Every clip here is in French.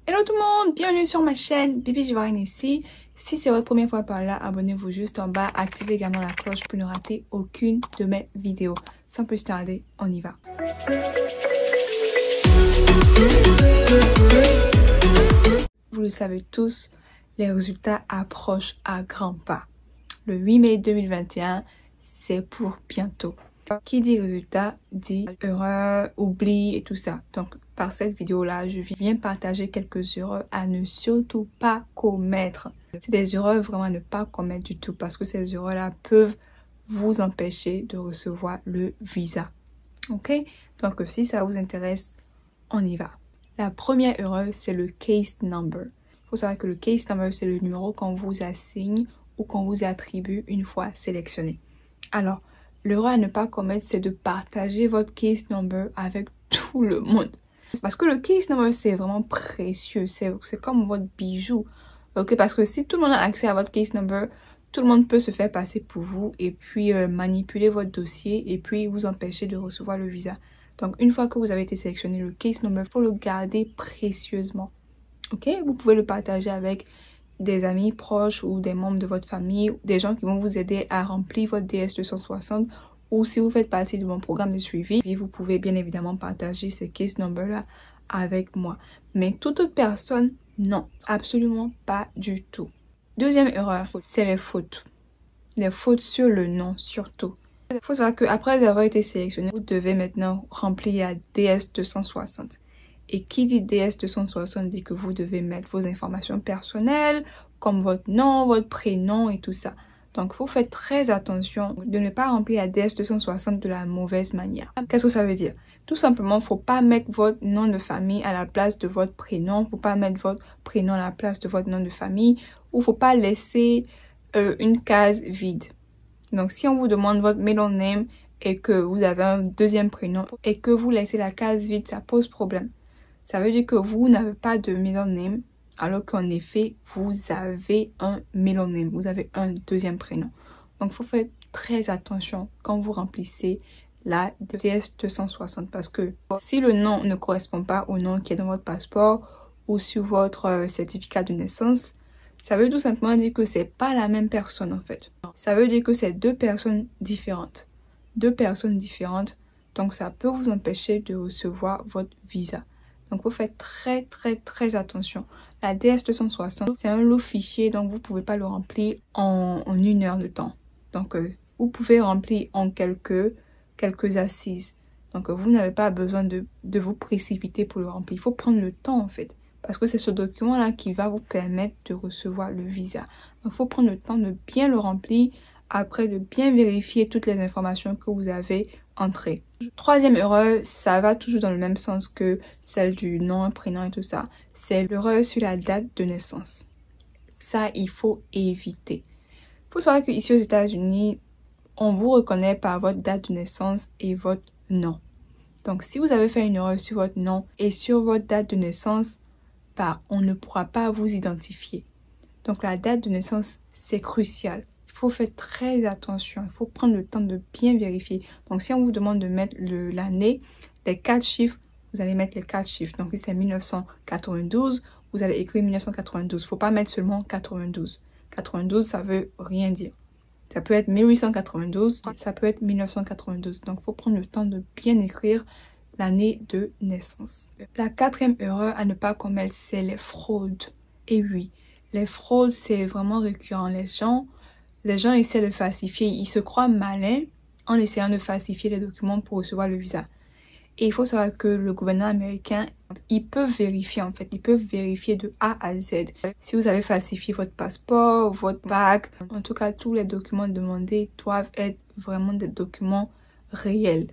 Hello tout le monde, bienvenue sur ma chaîne Bibi Jivarine ici. Si c'est votre première fois par là, abonnez-vous juste en bas, activez également la cloche pour ne rater aucune de mes vidéos. Sans plus tarder, on y va. Vous le savez tous, les résultats approchent à grands pas. Le 8 mai 2021, c'est pour bientôt. Qui dit résultat dit erreur, oubli et tout ça. Donc, par cette vidéo-là, je viens partager quelques erreurs à ne surtout pas commettre. C'est des erreurs vraiment à ne pas commettre du tout parce que ces erreurs-là peuvent vous empêcher de recevoir le visa. Ok? Donc, si ça vous intéresse, on y va. La première erreur, c'est le case number. Il faut savoir que le case number, c'est le numéro qu'on vous assigne ou qu'on vous attribue une fois sélectionné. Alors, l'erreur à ne pas commettre, c'est de partager votre case number avec tout le monde. Parce que le case number, c'est vraiment précieux. C'est comme votre bijou. Ok, parce que si tout le monde a accès à votre case number, tout le monde peut se faire passer pour vous et puis manipuler votre dossier et puis vous empêcher de recevoir le visa. Donc, une fois que vous avez été sélectionné, le case number, il faut le garder précieusement. Ok, vous pouvez le partager avec des amis proches ou des membres de votre famille, des gens qui vont vous aider à remplir votre DS260 ou si vous faites partie de mon programme de suivi, vous pouvez bien évidemment partager ce case number là avec moi. Mais toute autre personne, non, absolument pas du tout. Deuxième erreur, c'est les fautes. Les fautes sur le nom surtout. Il faut savoir qu'après avoir été sélectionné, vous devez maintenant remplir la DS260. Et qui dit DS260 dit que vous devez mettre vos informations personnelles, comme votre nom, votre prénom et tout ça. Donc, vous faites très attention de ne pas remplir la DS260 de la mauvaise manière. Qu'est-ce que ça veut dire? Tout simplement, faut pas mettre votre nom de famille à la place de votre prénom. Faut pas mettre votre prénom à la place de votre nom de famille. Ou faut pas laisser une case vide. Donc, si on vous demande votre middle name et que vous avez un deuxième prénom et que vous laissez la case vide, ça pose problème. Ça veut dire que vous n'avez pas de middle name, alors qu'en effet, vous avez un middle name, vous avez un deuxième prénom. Donc, il faut faire très attention quand vous remplissez la DS260 parce que si le nom ne correspond pas au nom qui est dans votre passeport ou sur votre certificat de naissance, ça veut tout simplement dire que c'est pas la même personne en fait. Ça veut dire que c'est deux personnes différentes. Deux personnes différentes, donc ça peut vous empêcher de recevoir votre visa. Donc, vous faites très attention. La DS260, c'est un lourd fichier, donc vous pouvez pas le remplir en 1 heure de temps. Donc, vous pouvez remplir en quelques assises. Donc, vous n'avez pas besoin de vous précipiter pour le remplir. Il faut prendre le temps, en fait. Parce que c'est ce document-là qui va vous permettre de recevoir le visa. Donc, il faut prendre le temps de bien le remplir, après de bien vérifier toutes les informations que vous avez entrées. Troisième erreur, ça va toujours dans le même sens que celle du nom, prénom et tout ça. C'est l'erreur sur la date de naissance. Ça, il faut éviter. Il faut savoir qu'ici aux États-Unis, on vous reconnaît par votre date de naissance et votre nom. Donc, si vous avez fait une erreur sur votre nom et sur votre date de naissance, on ne pourra pas vous identifier. Donc, la date de naissance, c'est crucial. Il faut faire très attention. Il faut prendre le temps de bien vérifier. Donc, si on vous demande de mettre l'année, les 4 chiffres, vous allez mettre les 4 chiffres. Donc, si c'est 1992, vous allez écrire 1992. Il ne faut pas mettre seulement 92. 92, ça veut rien dire. Ça peut être 1892, ça peut être 1992. Donc, il faut prendre le temps de bien écrire l'année de naissance. La quatrième erreur à ne pas commettre, c'est les fraudes. Et oui, les fraudes, c'est vraiment récurrent. Les gens essaient de falsifier, ils se croient malins en essayant de falsifier les documents pour recevoir le visa. Et il faut savoir que le gouvernement américain, ils peuvent vérifier en fait, ils peuvent vérifier de A à Z. Si vous avez falsifié votre passeport, votre bac, en tout cas tous les documents demandés doivent être vraiment des documents réels,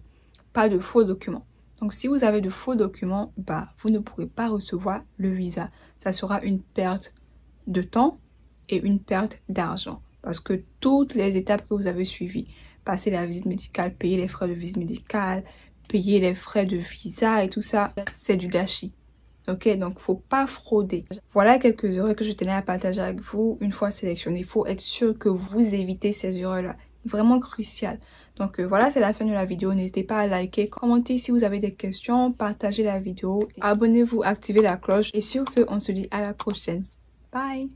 pas de faux documents. Donc si vous avez de faux documents, vous ne pourrez pas recevoir le visa. Ça sera une perte de temps et une perte d'argent. Parce que toutes les étapes que vous avez suivies, passer la visite médicale, payer les frais de visite médicale, payer les frais de visa et tout ça, c'est du gâchis. Ok, donc faut pas frauder. Voilà quelques erreurs que je tenais à partager avec vous. Une fois sélectionné, il faut être sûr que vous évitez ces erreurs-là. Vraiment crucial. Donc voilà, c'est la fin de la vidéo. N'hésitez pas à liker, commenter si vous avez des questions, partagez la vidéo, abonnez-vous, activez la cloche. Et sur ce, on se dit à la prochaine. Bye!